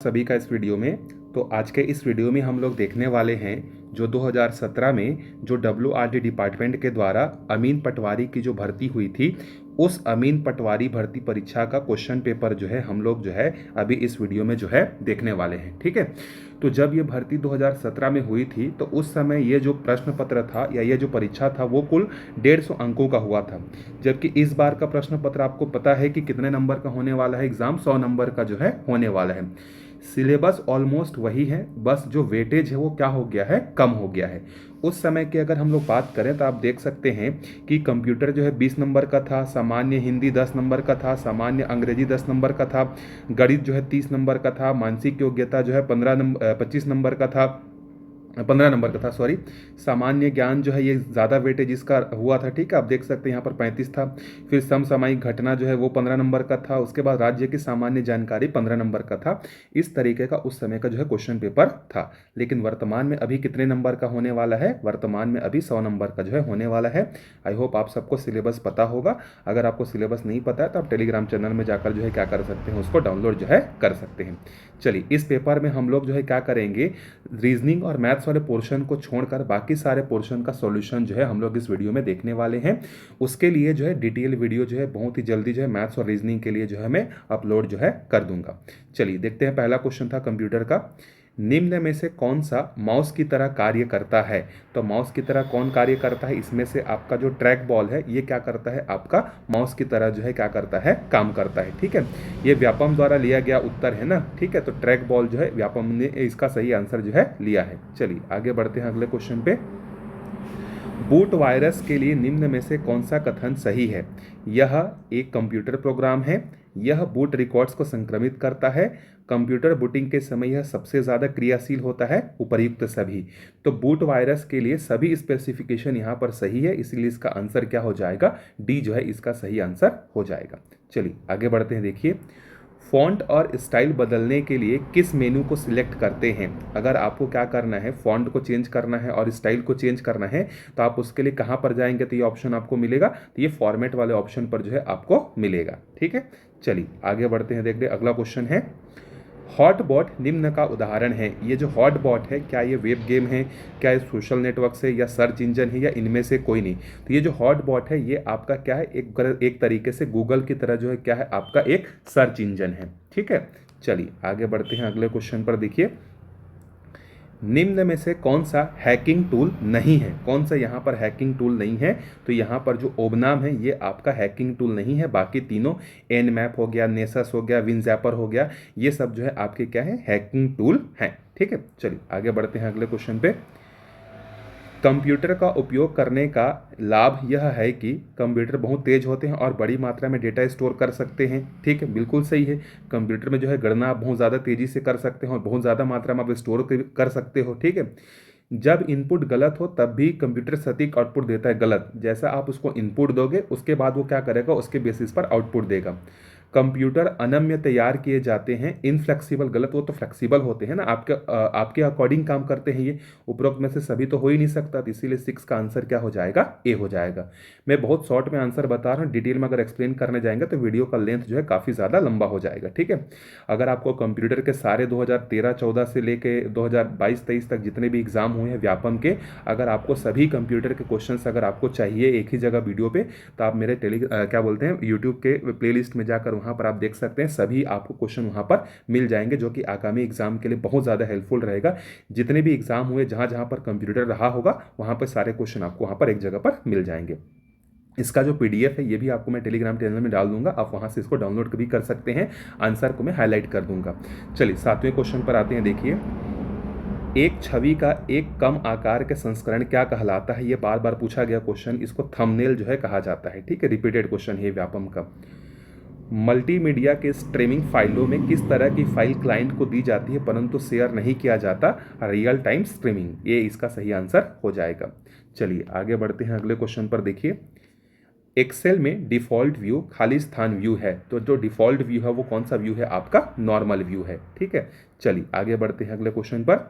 सभी का इस वीडियो में। तो आज के इस वीडियो में हम लोग देखने वाले हैं जो 2017 में जो WRD डिपार्टमेंट के द्वारा अमीन पटवारी की जो भर्ती हुई थी, उस अमीन पटवारी भर्ती परीक्षा का क्वेश्चन पेपर जो है हम लोग जो है अभी इस वीडियो में जो है देखने वाले हैं। ठीक है, तो जब ये भर्ती 2017 में हुई थी तो उस समय ये जो प्रश्न पत्र था या ये जो परीक्षा था वो कुल 150 अंकों का हुआ था, जबकि इस बार का प्रश्न पत्र आपको पता है कि कितने नंबर का होने वाला है। एग्जाम 100 नंबर का जो है होने वाला है। सिलेबस ऑलमोस्ट वही है, बस जो वेटेज है वो क्या हो गया है, कम हो गया है। उस समय की अगर हम लोग बात करें तो आप देख सकते हैं कि कंप्यूटर जो है 20 नंबर का था, सामान्य हिंदी 10 नंबर का था, सामान्य अंग्रेजी 10 नंबर का था, गणित जो है 30 नंबर का था, मानसिक योग्यता जो है 25 नंबर का था, 15 नंबर का था, सॉरी। सामान्य ज्ञान जो है ये ज़्यादा वेटेज इसका हुआ था। ठीक है, आप देख सकते हैं यहाँ पर 35 था। फिर समसामयिक घटना जो है वो 15 नंबर का था। उसके बाद राज्य की सामान्य जानकारी 15 नंबर का था। इस तरीके का उस समय का जो है क्वेश्चन पेपर था। लेकिन वर्तमान में अभी कितने नंबर का होने वाला है? वर्तमान में अभी 100 नंबर का जो है होने वाला है। आई होप आप सबको सिलेबस पता होगा। अगर आपको सिलेबस नहीं पता है तो आप टेलीग्राम चैनल में जाकर जो है क्या कर सकते हैं, उसको डाउनलोड जो है कर सकते हैं। चलिए, इस पेपर में हम लोग जो है क्या करेंगे, रीजनिंग और मैथ्स वाले पोर्शन को छोड़कर बाकी सारे पोर्शन का सॉल्यूशन जो है हम लोग इस वीडियो में देखने वाले हैं। उसके लिए जो है डिटेल वीडियो जो है बहुत ही जल्दी जो है मैथ्स और रीजनिंग के लिए जो है मैं अपलोड जो है कर दूंगा। चलिए देखते हैं। पहला क्वेश्चन था कंप्यूटर का, निम्न में से कौन सा माउस की तरह कार्य करता है? तो माउस की तरह कौन कार्य करता है? इसमें से आपका जो ट्रैक बॉल है ये क्या करता है, आपका माउस की तरह जो है क्या करता है, काम करता है। ठीक है, ये व्यापम द्वारा लिया गया उत्तर है ना। ठीक है, तो ट्रैक बॉल जो है व्यापम ने इसका सही आंसर जो है लिया है। चलिए आगे बढ़ते हैं अगले क्वेश्चन पे। बूट वायरस के लिए निम्न में से कौन सा कथन सही है? यह एक कंप्यूटर प्रोग्राम है, यह बूट रिकॉर्ड्स को संक्रमित करता है, कंप्यूटर बूटिंग के समय यह सबसे ज़्यादा क्रियाशील होता है, उपर्युक्त सभी। तो बूट वायरस के लिए सभी स्पेसिफिकेशन यहाँ पर सही है, इसलिए इसका आंसर क्या हो जाएगा, डी जो है इसका सही आंसर हो जाएगा। चलिए आगे बढ़ते हैं। देखिए, फॉन्ट और स्टाइल बदलने के लिए किस मेनू को सिलेक्ट करते हैं? अगर आपको क्या करना है, फॉन्ट को चेंज करना है और स्टाइल को चेंज करना है तो आप उसके लिए कहाँ पर जाएंगे? तो ये ऑप्शन आपको मिलेगा, तो ये फॉर्मेट वाले ऑप्शन पर जो है आपको मिलेगा। ठीक है, चलिए आगे बढ़ते हैं। देखिए अगला क्वेश्चन है, हॉटबॉट निम्न का उदाहरण है। ये जो हॉटबॉट है, क्या ये वेब गेम है, क्या ये सोशल नेटवर्क से या सर्च इंजन है, या इनमें से कोई नहीं? तो ये जो हॉटबॉट है ये आपका क्या है, एक तरीके से गूगल की तरह जो है क्या है, आपका एक सर्च इंजन है। ठीक है, चलिए आगे बढ़ते हैं अगले क्वेश्चन पर। देखिए, निम्न में से कौन सा हैकिंग टूल नहीं है? कौन सा यहाँ पर हैकिंग टूल नहीं है? तो यहाँ पर जो ओबनाम है ये आपका हैकिंग टूल नहीं है। बाकी तीनों, एन मैप हो गया, नेसस हो गया, विनजैपर हो गया, ये सब जो है आपके क्या है, हैकिंग टूल हैं। ठीक है, चलिए आगे बढ़ते हैं अगले क्वेश्चन पे। कंप्यूटर का उपयोग करने का लाभ यह है कि कंप्यूटर बहुत तेज होते हैं और बड़ी मात्रा में डेटा स्टोर कर सकते हैं। ठीक है, बिल्कुल सही है। कंप्यूटर में जो है गणना आप बहुत ज़्यादा तेज़ी से कर सकते हैं और बहुत ज़्यादा मात्रा में आप स्टोर कर सकते हो। ठीक है, जब इनपुट गलत हो तब भी कंप्यूटर सटीक आउटपुट देता है गलत। जैसा आप उसको इनपुट दोगे उसके बाद वो क्या करेगा, उसके बेसिस पर आउटपुट देगा। कंप्यूटर अनम्य तैयार किए जाते हैं, इनफ्लेक्सिबल गलत, वो तो फ्लेक्सिबल होते हैं ना, आपके अकॉर्डिंग काम करते हैं। ये उपरोक्त में से सभी तो हो ही नहीं सकता, तो इसीलिए 6 का आंसर क्या हो जाएगा, ए हो जाएगा। मैं बहुत शॉर्ट में आंसर बता रहा हूँ, डिटेल में अगर एक्सप्लेन करने जाएंगे तो वीडियो का लेंथ जो है काफ़ी ज़्यादा लंबा हो जाएगा। ठीक है, अगर आपको कंप्यूटर के सारे 2013-14 से लेके 2022-23 तक जितने भी एग्जाम हुए हैं व्यापम के, अगर आपको सभी कंप्यूटर के क्वेश्चंस अगर आपको चाहिए एक ही जगह वीडियो पे, तो आप मेरे क्या बोलते हैं, यूट्यूब के प्लेलिस्ट में जाकर वहाँ पर आप देख सकते हैं, सभी आपको क्वेश्चन वहाँ पर मिल जाएंगे, जो कि आगामी एग्जाम के लिए बहुत ज़्यादा हेल्पफुल रहेगा। जितने भी एग्जाम हुए जहाँ जहाँ पर कंप्यूटर रहा होगा वहाँ पर सारे क्वेश्चन आपको वहाँ पर एक जगह पर मिल जाएंगे। इसका जो पीडीएफ है ये भी आपको मैं टेलीग्राम चैनल में डाल दूंगा, आप वहाँ से इसको डाउनलोड भी कर सकते हैं। आंसर को मैं हाईलाइट कर दूंगा। चलिए 7वें क्वेश्चन पर आते हैं। देखिए, एक छवि का एक कम आकार के संस्करण क्या कहलाता है? ये बार बार पूछा गया क्वेश्चन, इसको थंबनेल जो है कहा जाता है। ठीक है, रिपीटेड क्वेश्चन है व्यापम का। मल्टीमीडिया के स्ट्रीमिंग फाइलों में किस तरह की फाइल क्लाइंट को दी जाती है परंतु शेयर नहीं किया जाता? रियल टाइम स्ट्रीमिंग, ये इसका सही आंसर हो जाएगा। चलिए आगे बढ़ते हैं अगले क्वेश्चन पर। देखिए, एक्सेल में डिफ़ॉल्ट व्यू खाली स्थान व्यू है, तो जो डिफ़ॉल्ट व्यू है वो कौन सा व्यू है? आपका नॉर्मल व्यू है। ठीक है, चलिए आगे बढ़ते हैं अगले क्वेश्चन पर।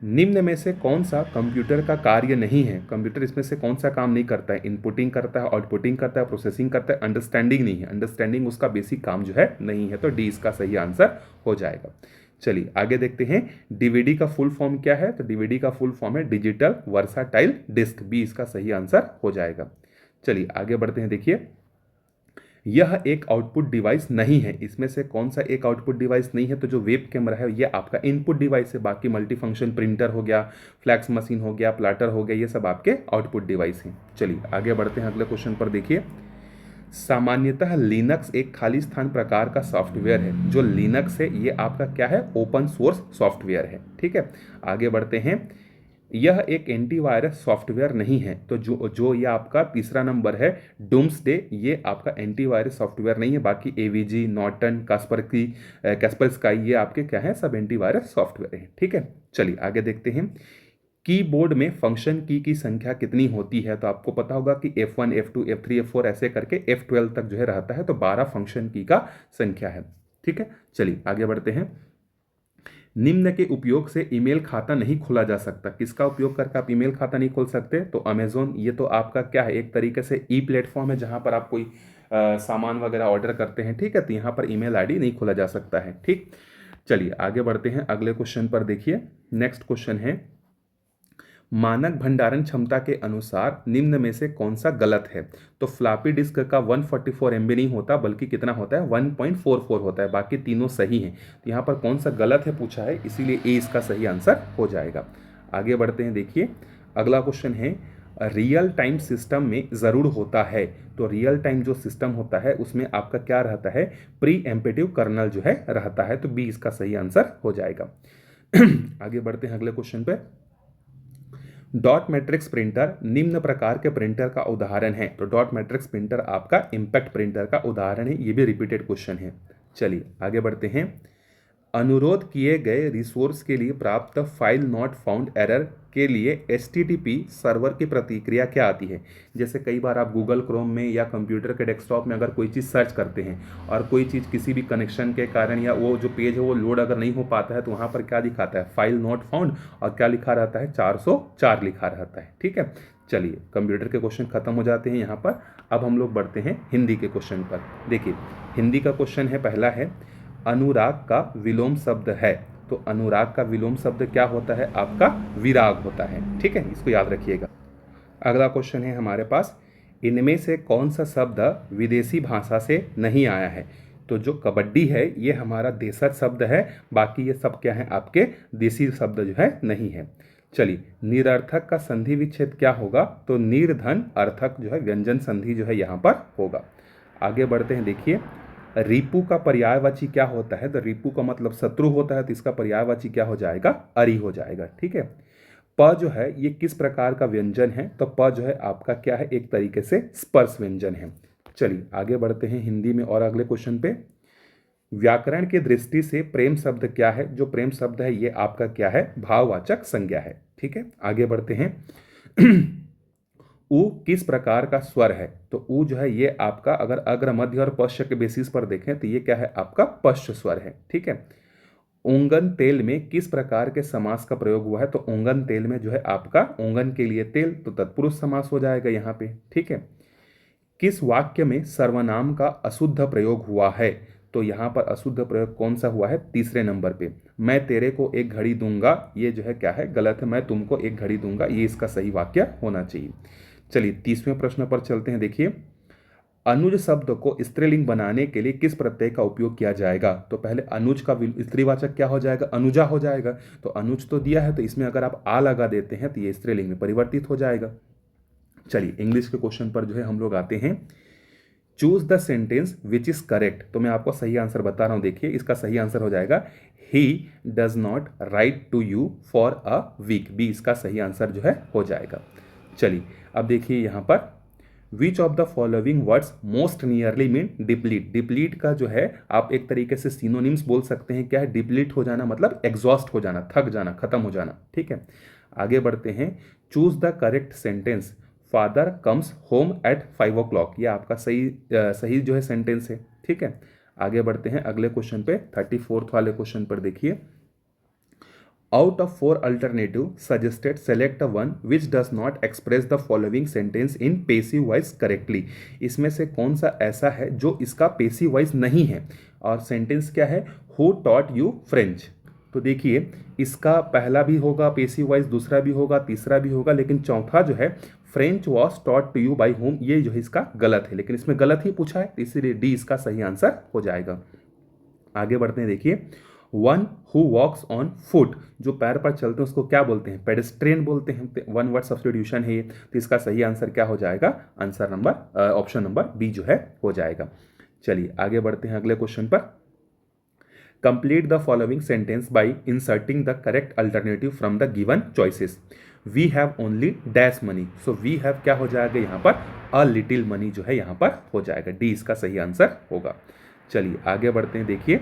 निम्न में से कौन सा कंप्यूटर का कार्य नहीं है? कंप्यूटर इसमें से कौन सा काम नहीं करता है? इनपुटिंग करता है, आउटपुटिंग करता है, प्रोसेसिंग करता है, अंडरस्टैंडिंग नहीं है। अंडरस्टैंडिंग उसका बेसिक काम जो है नहीं है, तो डी इसका सही आंसर हो जाएगा। चलिए आगे देखते हैं डीवीडी का फुल फॉर्म क्या है। तो डीवीडी का फुल फॉर्म है डिजिटल वर्साटाइल डिस्क, बी इसका सही आंसर हो जाएगा। चलिए आगे बढ़ते हैं। देखिए यह एक आउटपुट डिवाइस नहीं है, इसमें से कौन सा एक आउटपुट डिवाइस नहीं है। तो जो वेब कैमरा है ये आपका इनपुट डिवाइस है, बाकी मल्टीफंक्शन प्रिंटर हो गया, फ्लैक्स मशीन हो गया, प्लाटर हो गया, ये सब आपके आउटपुट डिवाइस हैं। चलिए आगे बढ़ते हैं अगले क्वेश्चन पर। देखिए सामान्यतः लिनक्स एक खाली स्थान प्रकार का सॉफ्टवेयर है। जो लिनक्स है ये आपका क्या है, ओपन सोर्स सॉफ्टवेयर है। ठीक है, आगे बढ़ते हैं। यह एक एंटीवायरस सॉफ्टवेयर नहीं है। तो जो जो ये आपका तीसरा नंबर है डूम्सडे, ये आपका एंटीवायरस सॉफ्टवेयर नहीं है। बाकी एवीजी, नॉर्टन, कैस्परस्काई ये आपके क्या है, सब एंटीवायरस सॉफ्टवेयर हैं। ठीक है, चलिए आगे देखते हैं। कीबोर्ड में फंक्शन की संख्या कितनी होती है। तो आपको पता होगा कि F1, F2, F3, F4 ऐसे करके F12 तक जो है रहता है। तो 12 फंक्शन की का संख्या है। ठीक है, चलिए आगे बढ़ते हैं। निम्न के उपयोग से ईमेल खाता नहीं खोला जा सकता। किसका उपयोग करके आप ईमेल खाता नहीं खोल सकते। तो अमेजोन, ये तो आपका क्या है, एक तरीके से ई प्लेटफॉर्म है जहां पर आप कोई सामान वगैरह ऑर्डर करते हैं। ठीक है, तो यहाँ पर ईमेल आईडी नहीं खोला जा सकता है। ठीक, चलिए आगे बढ़ते हैं अगले क्वेश्चन पर। देखिए नेक्स्ट क्वेश्चन है, मानक भंडारण क्षमता के अनुसार निम्न में से कौन सा गलत है। तो फ्लॉपी डिस्क का 144 MB नहीं होता, बल्कि कितना होता है, 1.44 होता है। बाकी तीनों सही हैं। तो यहाँ पर कौन सा गलत है पूछा है, इसीलिए ए इसका सही आंसर हो जाएगा। आगे बढ़ते हैं। देखिए अगला क्वेश्चन है, रियल टाइम सिस्टम में ज़रूर होता है। तो रियल टाइम जो सिस्टम होता है उसमें आपका क्या रहता है, प्री एम्पेटिव कर्नल जो है रहता है। तो बी इसका सही आंसर हो जाएगा। आगे बढ़ते हैं अगले क्वेश्चन पे। डॉट मैट्रिक्स प्रिंटर निम्न प्रकार के प्रिंटर का उदाहरण है। तो डॉट मैट्रिक्स प्रिंटर आपका इम्पैक्ट प्रिंटर का उदाहरण है। ये भी रिपीटेड क्वेश्चन है। चलिए आगे बढ़ते हैं। अनुरोध किए गए रिसोर्स के लिए प्राप्त फाइल नॉट फाउंड एरर के लिए HTTP सर्वर की प्रतिक्रिया क्या आती है। जैसे कई बार आप गूगल क्रोम में या कंप्यूटर के डेस्कटॉप में अगर कोई चीज़ सर्च करते हैं और कोई चीज़ किसी भी कनेक्शन के कारण या वो जो पेज है वो लोड अगर नहीं हो पाता है, तो वहाँ पर क्या दिखाता है, फाइल नॉट फाउंड, और क्या लिखा रहता है, 404 लिखा रहता है। ठीक है, चलिए कंप्यूटर के क्वेश्चन खत्म हो जाते हैं यहाँ पर। अब हम लोग बढ़ते हैं हिंदी के क्वेश्चन पर। देखिए हिंदी का क्वेश्चन है, पहला है, अनुराग का विलोम शब्द है। तो अनुराग का विलोम शब्द क्या होता है, आपका विराग होता है। ठीक है, इसको याद रखिएगा। अगला क्वेश्चन है हमारे पास, इनमें से कौन सा शब्द विदेशी भाषा से नहीं आया है। तो जो कबड्डी है ये हमारा देशज शब्द है, बाकी ये सब क्या है, आपके देसी शब्द जो है नहीं है। चलिए निरर्थक का संधि विच्छेद क्या होगा। तो निर्धन अर्थक जो है व्यंजन संधि जो है यहाँ पर होगा। आगे बढ़ते हैं। देखिए रिपु का पर्यायवाची क्या होता है। तो रिपु का मतलब शत्रु होता है, तो इसका पर्यायवाची क्या हो जाएगा, अरि हो जाएगा। ठीक है, प जो है ये किस प्रकार का व्यंजन है। तो प जो है आपका क्या है, एक तरीके से स्पर्श व्यंजन है। चलिए आगे बढ़ते हैं हिंदी में और अगले क्वेश्चन पे। व्याकरण की दृष्टि से प्रेम शब्द क्या है। जो प्रेम शब्द है ये आपका क्या है, भाववाचक संज्ञा है। ठीक है, आगे बढ़ते हैं। उ किस प्रकार का स्वर है। तो उ जो है ये आपका अगर अग्र मध्य और पश्च के बेसिस पर देखें तो ये क्या है, आपका पश्च स्वर है। ठीक है, ऊंगन तेल में किस प्रकार के समास का प्रयोग हुआ है। तो ऊंगन तेल में जो है आपका ऊंगन के लिए तेल, तो तत्पुरुष समास हो जाएगा यहाँ पे। ठीक है, किस वाक्य में सर्वनाम का अशुद्ध प्रयोग हुआ है। तो यहाँ पर अशुद्ध प्रयोग कौन सा हुआ है, तीसरे नंबर पे। मैं तेरे को एक घड़ी दूंगा, ये जो है क्या है, गलत है। मैं तुमको एक घड़ी दूंगा, ये इसका सही वाक्य होना चाहिए। चलिए 30वें प्रश्न पर चलते हैं। देखिए अनुज शब्द को स्त्रीलिंग बनाने के लिए किस प्रत्यय का उपयोग किया जाएगा। तो पहले अनुज का स्त्रीवाचक क्या हो जाएगा, अनुजा हो जाएगा। तो अनुज तो दिया है, तो इसमें अगर आप आ लगा देते हैं तो ये स्त्रीलिंग में परिवर्तित हो जाएगा। चलिए इंग्लिश के क्वेश्चन पर जो है हम लोग आते हैं। Choose the sentence which is correct. तो मैं आपको सही आंसर बता रहा हूं। देखिए इसका सही आंसर हो जाएगा, he does not write to you for a week. B इसका सही आंसर जो है हो जाएगा। चलिए अब देखिए यहाँ पर, which of the following words most nearly mean deplete. Deplete का जो है आप एक तरीके से सिनोनिम्स बोल सकते हैं। क्या है, डिप्लीट हो जाना मतलब एग्जॉस्ट हो जाना, थक जाना, खत्म हो जाना। ठीक है, आगे बढ़ते हैं। Choose the correct sentence, father comes home at 5 o'clock। ये आपका सही जो है सेंटेंस है। ठीक है, आगे बढ़ते हैं अगले क्वेश्चन पे, 34th वाले क्वेश्चन पर देखिए। Out of 4 alternative suggested select one which does not express the following sentence in passive voice correctly. इसमें से कौन सा ऐसा है जो इसका पेसिव वॉइस नहीं है। और सेंटेंस क्या है, हु टॉट यू फ्रेंच। तो देखिए इसका पहला भी होगा पेसिव वॉइस, दूसरा भी होगा, तीसरा भी होगा, लेकिन चौथा जो है French was taught to you by home, ये जो है इसका गलत है, लेकिन इसमें गलत ही पूछा है तो इसीलिए डी इसका सही आंसर हो जाएगा। आगे बढ़ते हैं, देखिए one who walks on foot, जो पैर पर चलते हैं उसको क्या बोलते हैं? पेडेस्ट्रियन बोलते हैं। वन वर्ड सब्स्टिट्यूशन है ये, तो इसका सही आंसर क्या हो जाएगा? Answer number option number B जो है हो जाएगा। चलिए आगे बढ़ते हैं अगले क्वेश्चन पर। Complete the following sentence by inserting the correct alternative from the given choices. We have only dash money, so we have क्या हो जाएगा यहाँ पर? अ लिटिल मनी जो है यहाँ पर हो जाएगा। डी इसका सही आंसर होगा। चलिए आगे बढ़ते हैं, देखिए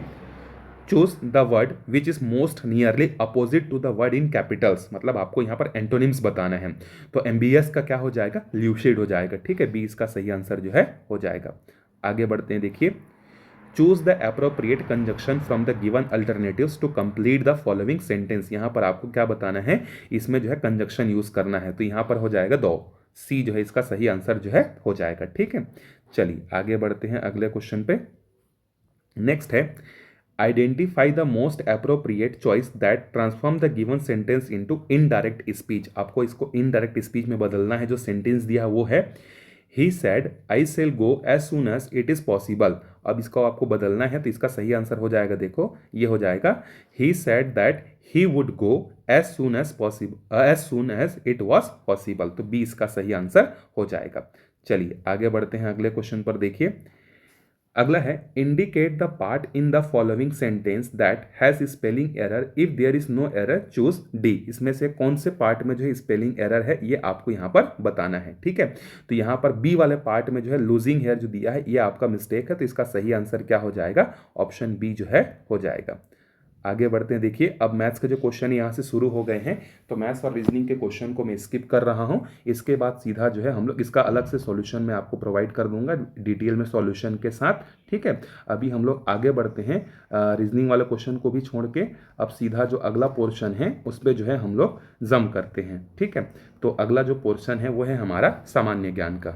choose the word which is most nearly opposite to the word in capitals, मतलब आपको यहाँ पर एंटोनिम्स बताना है। तो एम्बियस का क्या हो जाएगा? ल्यूसिड हो जाएगा। ठीक है, बी इसका सही आंसर जो है हो जाएगा। आगे बढ़ते हैं, देखिए choose the appropriate conjunction from the given alternatives to complete the following sentence. यहाँ पर आपको क्या बताना है? इसमें जो है कंजक्शन यूज करना है, तो यहाँ पर हो जाएगा दो, सी जो है इसका सही आंसर जो है हो जाएगा। ठीक है, चलिए आगे बढ़ते हैं अगले क्वेश्चन पे। नेक्स्ट है identify the most appropriate choice that transform the given sentence into indirect speech. आपको इसको इनडायरेक्ट स्पीच में बदलना है। जो सेंटेंस दिया वो है he said I shall go as soon as it is possible. अब इसको आपको बदलना है, तो इसका सही आंसर हो जाएगा, देखो ये हो जाएगा he said that he would go as soon as possible, as soon as it was possible. तो बी इसका सही आंसर हो जाएगा। चलिए आगे बढ़ते हैं अगले क्वेश्चन पर। देखिए अगला है indicate the part in the following sentence that has spelling error, if there is no error choose D. इसमें से कौन से पार्ट में जो है स्पेलिंग एरर है ये आपको यहाँ पर बताना है। ठीक है, तो यहाँ पर बी वाले पार्ट में जो है लूजिंग हेयर जो दिया है ये आपका मिस्टेक है, तो इसका सही आंसर क्या हो जाएगा? ऑप्शन बी जो है हो जाएगा। आगे बढ़ते हैं, देखिए अब मैथ्स के जो क्वेश्चन यहाँ से शुरू हो गए हैं, तो मैथ्स और रीजनिंग के क्वेश्चन को मैं स्किप कर रहा हूँ। इसके बाद सीधा जो है हम लोग इसका अलग से सॉल्यूशन मैं आपको प्रोवाइड कर दूंगा डिटेल में सॉल्यूशन के साथ। ठीक है, अभी हम लोग आगे बढ़ते हैं, रीजनिंग वाले क्वेश्चन को भी छोड़ के अब सीधा जो अगला पोर्शन है उस पर जो है हम लोग जम करते हैं। ठीक है, तो अगला जो पोर्शन है वो है हमारा सामान्य ज्ञान का।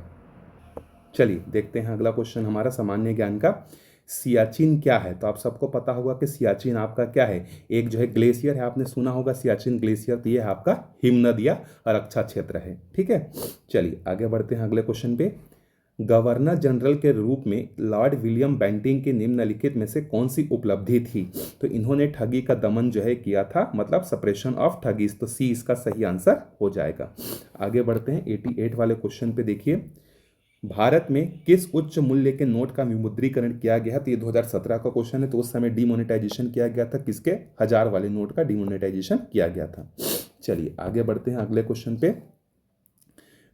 चलिए देखते हैं अगला क्वेश्चन हमारा सामान्य ज्ञान का। सियाचिन क्या है? तो आप सबको पता होगा कि सियाचिन आपका क्या है? एक जो है ग्लेशियर है, आपने सुना होगा सियाचिन ग्लेशियर, तो ये है आपका हिमनद या आरक्षा क्षेत्र है। ठीक है, चलिए आगे बढ़ते हैं अगले क्वेश्चन पे। गवर्नर जनरल के रूप में लॉर्ड विलियम बेंटिंग की निम्नलिखित में से कौन सी उपलब्धि थी? तो इन्होंने ठगी का दमन जो है किया था, मतलब सप्रेशन ऑफ ठगीज, तो सी इसका सही आंसर हो जाएगा। आगे बढ़ते हैं 88 वाले क्वेश्चन पे। देखिए भारत में किस उच्च मूल्य के नोट का विमुद्रीकरण किया गया? तो ये 2017 का क्वेश्चन है, तो उस समय डिमोनेटाइजेशन किया गया था। किसके? 1000 वाले नोट का डिमोनेटाइजेशन किया गया था। चलिए आगे बढ़ते हैं अगले क्वेश्चन पे।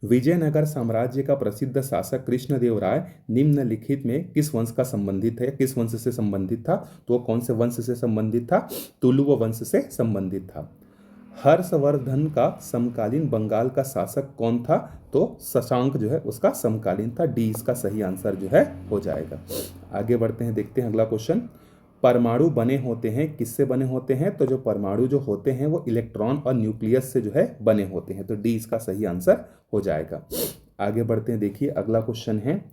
विजयनगर साम्राज्य का प्रसिद्ध शासक कृष्णदेवराय निम्नलिखित में किस वंश का संबंधित है? किस वंश से संबंधित था? तो वो कौन से वंश से संबंधित था? तुलुव वंश से संबंधित था। हर्षवर्धन का समकालीन बंगाल का शासक कौन था? तो शशांक जो है उसका समकालीन था। डी इसका सही आंसर जो है हो जाएगा। आगे बढ़ते हैं, देखते हैं अगला क्वेश्चन। परमाणु बने होते हैं किससे बने होते हैं? तो जो परमाणु जो होते हैं वो इलेक्ट्रॉन और न्यूक्लियस से जो है बने होते हैं, तो डी इसका सही आंसर हो जाएगा। आगे बढ़ते हैं, देखिए अगला क्वेश्चन है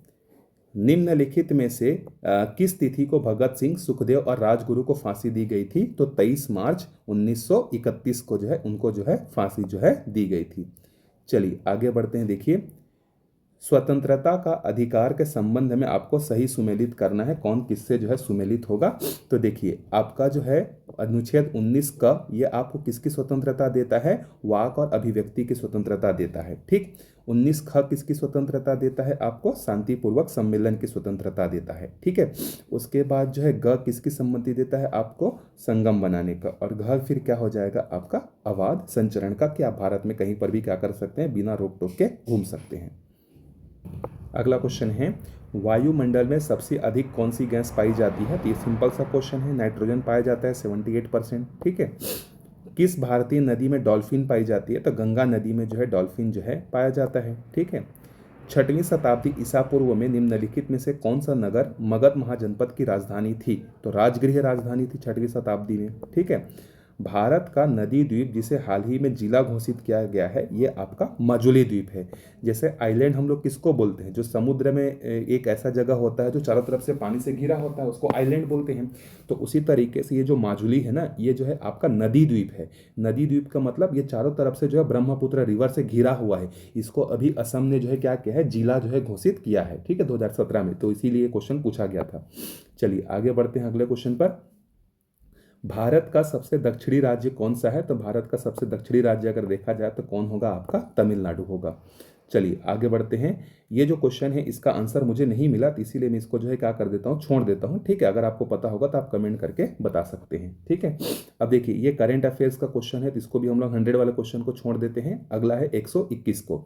निम्नलिखित में से किस तिथि को भगत सिंह, सुखदेव और राजगुरु को फांसी दी गई थी? तो 23 मार्च 1931 को जो है उनको जो है फांसी जो है दी गई थी। चलिए आगे बढ़ते हैं, देखिए स्वतंत्रता का अधिकार के संबंध में आपको सही सुमेलित करना है, कौन किससे जो है सुमेलित होगा। तो देखिए आपका जो है अनुच्छेद 19 का ये आपको किसकी स्वतंत्रता देता है? वाक और अभिव्यक्ति की स्वतंत्रता देता है। ठीक, 19 ख किसकी स्वतंत्रता देता है? आपको शांतिपूर्वक सम्मेलन की स्वतंत्रता देता है। ठीक है, उसके बाद जो है ग किसकी सम्मति देता है? आपको संगम बनाने का, और घ फिर क्या हो जाएगा? आपका अबाध संचरण का, कि आप भारत में कहीं पर भी क्या कर सकते हैं? बिना रोक टोक के घूम सकते हैं। अगला क्वेश्चन है वायुमंडल में सबसे अधिक कौन सी गैस पाई जाती है? तो ये सिंपल सा क्वेश्चन है। नाइट्रोजन पाया जाता है 78%। ठीक है, किस भारतीय नदी में डॉल्फिन पाई जाती है? तो गंगा नदी में जो है डॉल्फिन जो है पाया जाता है। ठीक है, 6वीं शताब्दी ईसा पूर्व में निम्नलिखित में से कौन सा नगर मगध महाजनपद की राजधानी थी? तो राजगृह राजधानी थी 6वीं शताब्दी में। ठीक है, भारत का नदी द्वीप जिसे हाल ही में जिला घोषित किया गया है ये आपका माजुली द्वीप है। जैसे आइलैंड हम लोग किसको बोलते हैं, जो समुद्र में एक ऐसा जगह होता है जो चारों तरफ से पानी से घिरा होता है, उसको आइलैंड बोलते हैं। तो उसी तरीके से ये जो माजुली है ना, ये जो है आपका नदी द्वीप है। नदी द्वीप का मतलब ये चारों तरफ से जो है ब्रह्मपुत्र रिवर से घिरा हुआ है। इसको अभी असम ने जो है क्या किया है, जिला जो है घोषित किया है, ठीक है, 2017 में। तो इसीलिए क्वेश्चन पूछा गया था। चलिए आगे बढ़ते हैं अगले क्वेश्चन पर। भारत का सबसे दक्षिणी राज्य कौन सा है? तो भारत का सबसे दक्षिणी राज्य अगर देखा जाए तो कौन होगा, आपका तमिलनाडु होगा। चलिए आगे बढ़ते हैं। ये जो क्वेश्चन है इसका आंसर मुझे नहीं मिला, तो इसीलिए मैं इसको जो है क्या कर देता हूँ, छोड़ देता हूँ, ठीक है। अगर आपको पता होगा तो आप कमेंट करके बता सकते हैं, ठीक है। अब देखिए ये करंट अफेयर्स का क्वेश्चन है, तो इसको भी हम लोग 100 वाले क्वेश्चन को छोड़ देते हैं। अगला है 121 को,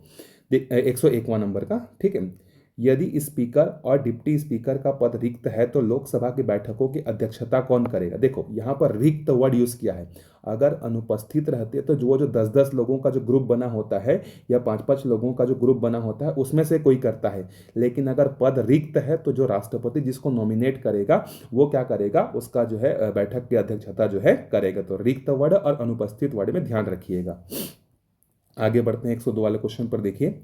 101वां नंबर का, ठीक है। यदि स्पीकर और डिप्टी स्पीकर का पद रिक्त है तो लोकसभा की बैठकों की अध्यक्षता कौन करेगा? देखो यहाँ पर रिक्त वर्ड यूज किया है। अगर अनुपस्थित रहते तो जो 10-10 लोगों का जो ग्रुप बना होता है या 5-5 लोगों का जो ग्रुप बना होता है उसमें से कोई करता है। लेकिन अगर पद रिक्त है तो जो राष्ट्रपति जिसको नॉमिनेट करेगा वो क्या करेगा, उसका जो है बैठक की अध्यक्षता जो है करेगा। तो रिक्त वर्ड और अनुपस्थित वर्ड में ध्यान रखिएगा। आगे बढ़ते हैं 102 वाले क्वेश्चन पर। देखिए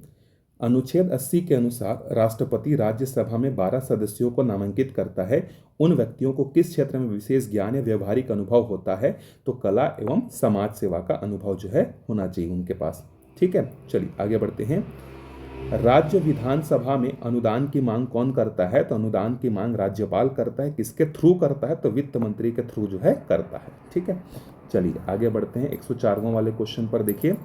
अनुच्छेद 80 के अनुसार राष्ट्रपति राज्यसभा में 12 सदस्यों को नामांकित करता है। उन व्यक्तियों को किस क्षेत्र में विशेष ज्ञान या व्यवहारिक अनुभव होता है? तो कला एवं समाज सेवा का अनुभव जो है होना चाहिए उनके पास, ठीक है। चलिए आगे बढ़ते हैं। राज्य विधानसभा में अनुदान की मांग कौन करता है? तो अनुदान की मांग राज्यपाल करता है। किसके थ्रू करता है? तो वित्त मंत्री के थ्रू जो है करता है, ठीक है। चलिए आगे बढ़ते हैं 104वां वाले क्वेश्चन पर। देखिए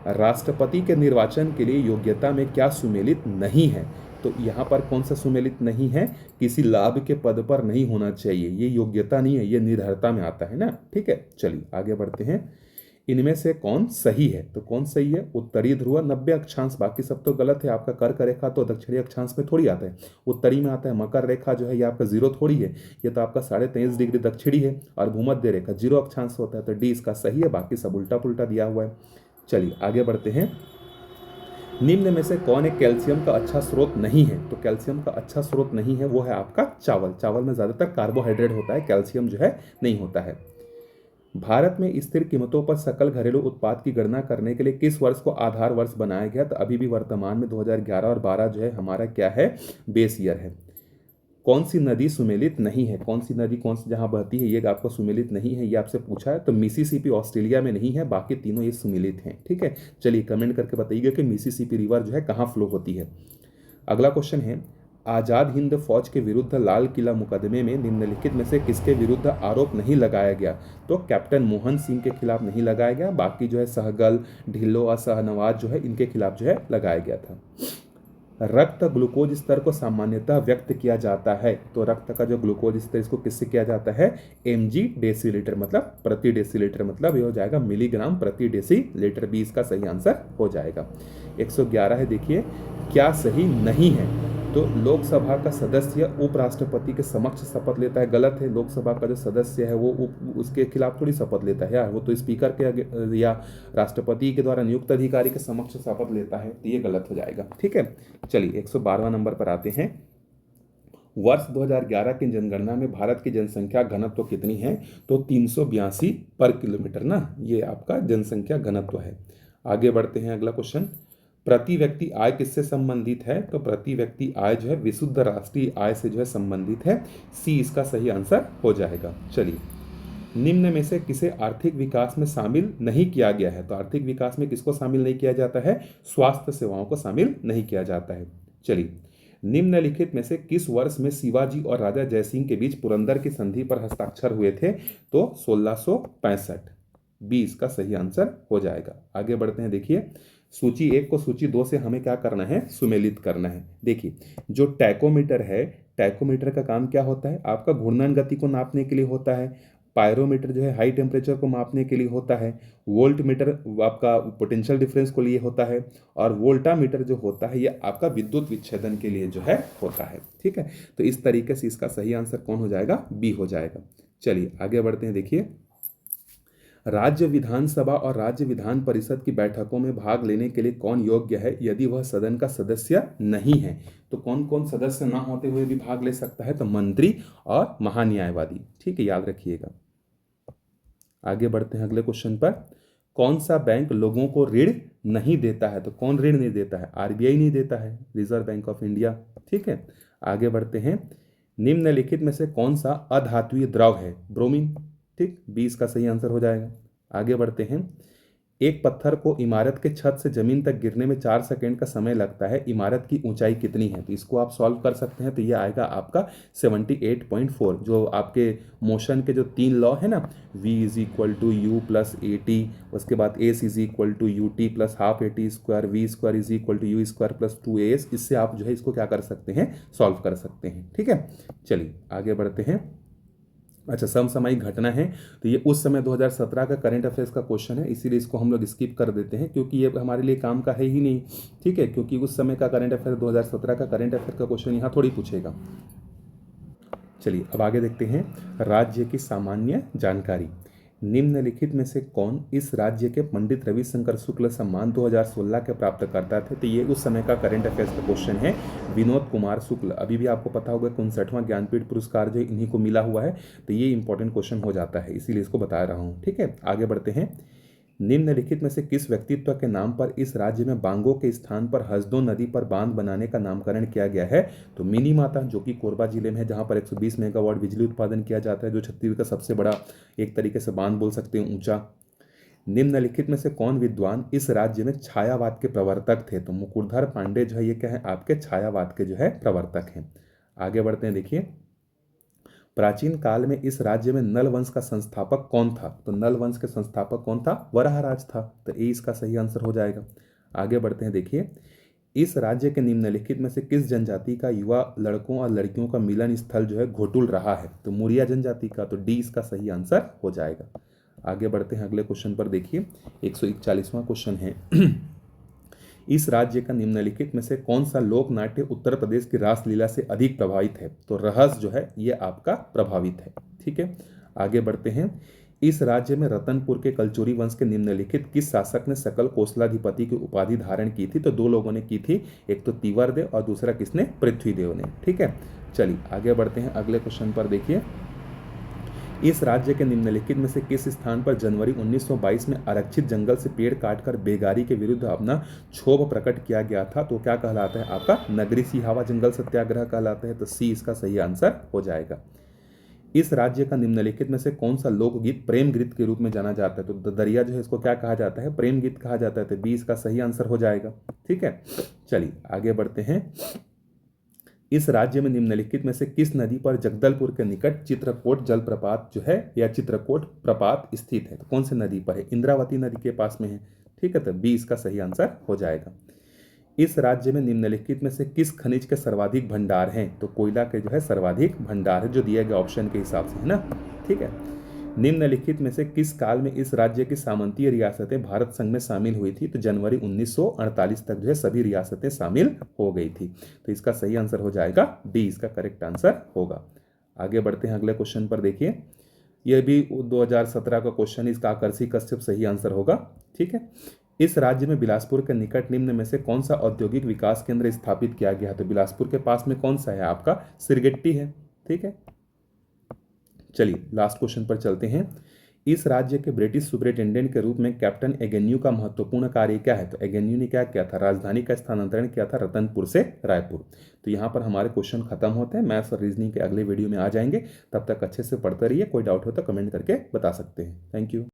राष्ट्रपति के निर्वाचन के लिए योग्यता में क्या सुमेलित नहीं है? तो यहाँ पर कौन सा सुमेलित नहीं है? किसी लाभ के पद पर नहीं होना चाहिए, ये योग्यता नहीं है, ये निर्धरता में आता है ना, ठीक है। चलिए आगे बढ़ते हैं। इनमें से कौन सही है? तो कौन सही है? उत्तरी ध्रुव 90 अक्षांश, बाकी सब तो गलत है। आपका कर्क रेखा तो दक्षिणी अक्षांश में थोड़ी आता है, उत्तरी में आता है। मकर रेखा जो है ये आपका 0 थोड़ी है, ये तो आपका 23.5 डिग्री दक्षिणी है। और भूमध्य रेखा 0 अक्षांश होता है, तो डी इसका सही है, बाकी सब उल्टा पुल्टा दिया हुआ है। चलिए आगे बढ़ते हैं। निम्न में से कौन एक कैल्शियम का अच्छा स्रोत नहीं है? तो कैल्शियम का अच्छा स्रोत नहीं है वो है आपका चावल। चावल में ज्यादातर कार्बोहाइड्रेट होता है, कैल्शियम जो है नहीं होता है। भारत में स्थिर कीमतों पर सकल घरेलू उत्पाद की गणना करने के लिए किस वर्ष को आधार वर्ष बनाया गया? तो अभी भी वर्तमान में 2011 और 12 जो है हमारा क्या है, बेस ईयर है। कौन सी नदी सुमेलित नहीं है? कौन सी नदी कौन सी जहां बहती है ये आपको सुमेलित नहीं है, ये आपसे पूछा है। तो मिसिसिपी ऑस्ट्रेलिया में नहीं है, बाकी तीनों ये सुमेलित हैं, ठीक है। चलिए कमेंट करके बताइएगा कि मिसिसिपी रिवर जो है कहाँ फ्लो होती है। अगला क्वेश्चन है, आजाद हिंद फौज के विरुद्ध लाल किला मुकदमे में निम्नलिखित में से किसके विरुद्ध आरोप नहीं लगाया गया? तो कैप्टन मोहन सिंह के खिलाफ नहीं लगाया गया, बाकी जो है सहगल, ढिल्लो और शाहनवाज जो है इनके खिलाफ जो है लगाया गया था। रक्त ग्लूकोज स्तर को सामान्यतः व्यक्त किया जाता है। तो रक्त का जो ग्लूकोज स्तर इसको किससे किया जाता है? mg डेसीलीटर, मतलब प्रति डेसीलीटर, मतलब ये हो जाएगा मिलीग्राम प्रति डेसीलीटर। 20 का सही आंसर हो जाएगा। 111 है, देखिए क्या सही नहीं है? तो लोकसभा का सदस्य उपराष्ट्रपति के समक्ष शपथ लेता है, गलत है। लोकसभा का जो सदस्य है वो उसके खिलाफ थोड़ी शपथ लेता है यार, वो तो स्पीकर के या राष्ट्रपति के द्वारा नियुक्त अधिकारी के समक्ष शपथ लेता है, तो ये गलत हो जाएगा, ठीक है। चलिए 112वां नंबर पर आते हैं। वर्ष 2011 की जनगणना में भारत की जनसंख्या घनत्व कितनी है? तो 382 पर किलोमीटर ना, ये आपका जनसंख्या घनत्व है। आगे बढ़ते हैं, अगला क्वेश्चन। प्रति व्यक्ति आय किससे संबंधित है? तो प्रति व्यक्ति आय जो है विशुद्ध राष्ट्रीय आय से जो है संबंधित है। सी इसका सही आंसर हो जाएगा। चलिए निम्न में से किसे आर्थिक विकास में शामिल नहीं किया गया है? तो आर्थिक विकास में किसको शामिल नहीं किया जाता है? स्वास्थ्य सेवाओं को शामिल नहीं किया जाता है। चलिए निम्नलिखित में से किस वर्ष में शिवाजी और राजा जयसिंह के बीच पुरंदर की संधि पर हस्ताक्षर हुए थे? तो 1665। 20 का सही आंसर हो जाएगा। आगे बढ़ते हैं। देखिए सूची 1 को सूची 2 से हमें क्या करना है? सुमेलित करना है। देखिए जो टैकोमीटर है, टैकोमीटर का काम क्या होता है? आपका घूर्णन गति को नापने के लिए होता है। पायरोमीटर जो है हाई टेम्परेचर को मापने के लिए होता है। वोल्ट मीटर आपका पोटेंशियल डिफरेंस को लिए होता है। और वोल्टा मीटर जो होता है ये आपका विद्युत विच्छेदन के लिए जो है होता है, ठीक है। तो इस तरीके से इसका सही आंसर कौन हो जाएगा? बी हो जाएगा। चलिए आगे बढ़ते हैं। देखिए राज्य विधानसभा और राज्य विधान परिषद की बैठकों में भाग लेने के लिए कौन योग्य है यदि वह सदन का सदस्य नहीं है? तो कौन कौन सदस्य ना होते हुए भी भाग ले सकता है? तो मंत्री और महान्यायवादी, ठीक है, याद रखिएगा। आगे बढ़ते हैं अगले क्वेश्चन पर। कौन सा बैंक लोगों को ऋण नहीं देता है? तो कौन ऋण नहीं देता है? आरबीआई नहीं देता है, रिजर्व बैंक ऑफ इंडिया। ठीक है, आगे बढ़ते हैं। निम्नलिखित में से कौन सा अधात्वीय द्रव है? ब्रोमीन। ठीक, 20 का सही आंसर हो जाएगा। आगे बढ़ते हैं। एक पत्थर को इमारत के छत से जमीन तक गिरने में 4 सेकंड का समय लगता है, इमारत की ऊंचाई कितनी है? तो इसको आप सॉल्व कर सकते हैं। तो ये आएगा आपका 78.4। जो आपके मोशन के जो 3 लॉ है ना, v is equal to u plus a t, उसके बाद s is equal to u t plus half a t square, v square is equal to u square plus 2as। इससे आप जो है इसको क्या कर सकते हैं? सॉल्व कर सकते हैं। ठीक है, चलिए आगे बढ़ते हैं। अच्छा, समसामयिक घटना है, तो ये उस समय 2017 का करंट अफेयर्स का क्वेश्चन है, इसीलिए इसको हम लोग स्किप कर देते हैं क्योंकि ये हमारे लिए काम का है ही नहीं। ठीक है, क्योंकि उस समय का करंट अफेयर 2017 का करंट अफेयर का क्वेश्चन यहाँ थोड़ी पूछेगा। चलिए अब आगे देखते हैं। राज्य की सामान्य जानकारी। निम्नलिखित में से कौन इस राज्य के पंडित रविशंकर शुक्ल सम्मान 2016 के प्राप्तकर्ता थे? तो ये उस समय का करंट अफेयर्स का क्वेश्चन है। विनोद कुमार शुक्ल। अभी भी आपको पता होगा 59वां ज्ञानपीठ पुरस्कार जो इन्हीं को मिला हुआ है, तो ये इंपॉर्टेंट क्वेश्चन हो जाता है, इसीलिए इसको बता रहा हूँ। ठीक है, आगे बढ़ते हैं। निम्नलिखित में से किस व्यक्तित्व के नाम पर इस राज्य में बांगो के स्थान पर हसदो नदी पर बांध बनाने का नामकरण किया गया है? तो मिनी माता, जो कि कोरबा जिले में है, जहां पर 120 मेगावाट बिजली उत्पादन किया जाता है, जो छत्तीसगढ़ का सबसे बड़ा एक तरीके से बांध बोल सकते हैं, ऊंचा। निम्नलिखित में से कौन विद्वान इस राज्य में छायावाद के प्रवर्तक थे? तो मुकुरधर पांडे जो है ये क्या है? आपके छायावाद के जो है प्रवर्तक हैं। आगे बढ़ते हैं। देखिए, प्राचीन काल में इस राज्य में नल वंश का संस्थापक कौन था? तो नल वंश के संस्थापक कौन था? वराहराज था। तो ये इसका सही आंसर हो जाएगा। आगे बढ़ते हैं। देखिए, इस राज्य के निम्नलिखित में से किस जनजाति का युवा लड़कों और लड़कियों का मिलन स्थल जो है घोटुल रहा है? तो मुरिया जनजाति का। तो डी इसका सही आंसर हो जाएगा। आगे बढ़ते हैं अगले क्वेश्चन पर। देखिए, 141वां क्वेश्चन है। इस राज्य का निम्नलिखित में से कौन सा लोक नाट्य उत्तर प्रदेश की रासलीला से अधिक प्रभावित है? तो रहस्य जो है ये आपका प्रभावित है। ठीक है, आगे बढ़ते हैं। इस राज्य में रतनपुर के कलचुरी वंश के निम्नलिखित किस शासक ने सकल कोसलाधिपति की उपाधि धारण की थी? तो 2 लोगों ने की थी, एक तो तिवरदेव और दूसरा किसने? पृथ्वीदेव ने। ठीक है, चलिए आगे बढ़ते हैं अगले क्वेश्चन पर। देखिए, इस राज्य के निम्नलिखित में से किस स्थान पर जनवरी 1922 में आरक्षित जंगल से पेड़ काटकर बेगारी के विरुद्ध अपना क्षोभ प्रकट किया गया था? तो क्या कहलाता है? आपका नगरी सिहावा जंगल सत्याग्रह कहलाता है। तो सी इसका सही आंसर हो जाएगा। इस राज्य का निम्नलिखित में से कौन सा लोकगीत प्रेम गीत के रूप में जाना जाता है? तो दरिया जो है इसको क्या कहा जाता है? प्रेम गीत कहा जाता है। तो बी इसका सही आंसर हो जाएगा। ठीक है, चलिए आगे बढ़ते हैं। इस राज्य में निम्नलिखित में से किस नदी पर जगदलपुर के निकट चित्रकोट जलप्रपात जो है या चित्रकोट प्रपात स्थित है? तो कौन सी नदी पर है? इंद्रावती नदी के पास में है। ठीक है, तो बी इसका सही आंसर हो जाएगा। इस राज्य में निम्नलिखित में से किस खनिज के सर्वाधिक भंडार हैं? तो कोयला के जो है सर्वाधिक भंडार है, जो दिए गए ऑप्शन के हिसाब से है ना। ठीक है, निम्नलिखित में से किस काल में इस राज्य की सामंतीय रियासतें भारत संघ में शामिल हुई थी? तो जनवरी 1948 तक जो है सभी रियासतें शामिल हो गई थी। तो इसका सही आंसर हो जाएगा डी, इसका करेक्ट आंसर होगा। आगे बढ़ते हैं अगले क्वेश्चन पर। देखिए, यह भी 2017 का क्वेश्चन, इसका आकर्षी कश्यप सही आंसर होगा। ठीक है, इस राज्य में बिलासपुर के निकट निम्न में से कौन सा औद्योगिक विकास केंद्र स्थापित किया गया है? तो बिलासपुर के पास में कौन सा है? आपका सिरगिट्टी है। ठीक है, चलिए लास्ट क्वेश्चन पर चलते हैं। इस राज्य के ब्रिटिश सुपरिटेंडेंट के रूप में कैप्टन एगेन्यू का महत्वपूर्ण कार्य क्या है? तो एगेन्यू ने क्या किया था? राजधानी का स्थानांतरण किया था रतनपुर से रायपुर। तो यहाँ पर हमारे क्वेश्चन खत्म होते हैं। मैथ्स और रीजनिंग के अगले वीडियो में आ जाएंगे, तब तक अच्छे से पढ़ते रहिए। कोई डाउट हो तो कमेंट करके बता सकते हैं। Thank you.